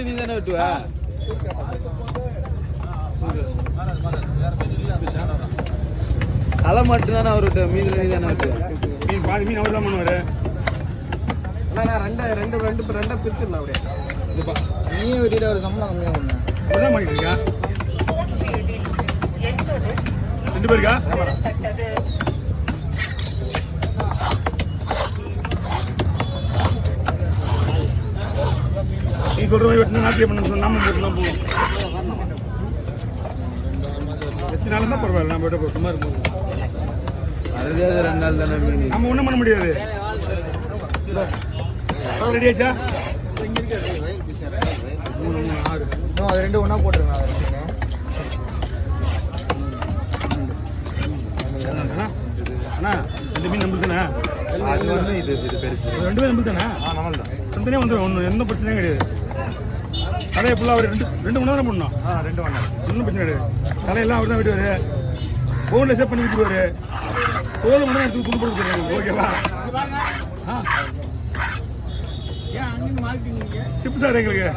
நீ தானே வெட்டுவா? தலை மட்டும் தானே அவர் விட்டு மீன் நீ தானே வெட்டுவா? மீன் பாதி மீன் அவர் தான் பண்ணுவாரு. ரெண்டா பிரிச்சிடலாம் அப்படியே. நீயே வெட்டிட்டு அவர் சம்பளம் கம்மியாக பண்ண என்ன பண்ணிட்டு இருக்கா? 2 பேருக்கா? நீ சொல்ற மாதிரி வெட்டினா நாட்டிய பண்ண சொன்னா நாம போட்டுலாம் போவோம். எத்தனை நாள் தான் பரவாயில்ல, நம்ம விட சும்மா இருக்கும். அதுலேயே 2 நாள் தானே மீன். நம்ம ஒன்றும் பண்ண முடியாது. ரெடி ஆச்சா? 3, 6 அது 2 ஒன்றா போட்டுருங்க. அண்ணா 2 மீன் நம்மளுக்கு தானே? அது ஒன்று இது பெருசு. 2 பேர் நம்மளுக்கு தானே? நம்மள் தான். தனியாக வந்துடும். ஒன்றும் எந்த பிரச்சனையும் கிடையாது. தலையை ஃபுல்லாக அவர் 2 மணி நேரம் பண்ணணும். 2 ஒன்றா ஒன்றும் பிரச்சனை கிடையாது. தலையெல்லாம் அவர் தான் வெட்டுவார். ஃபோனில் சேவ் பண்ணி விட்டுருவார். தோல் மட்டும் எடுத்து கொண்டு போட்டு ஓகேவா? சிப்பு சார் எங்களுக்கு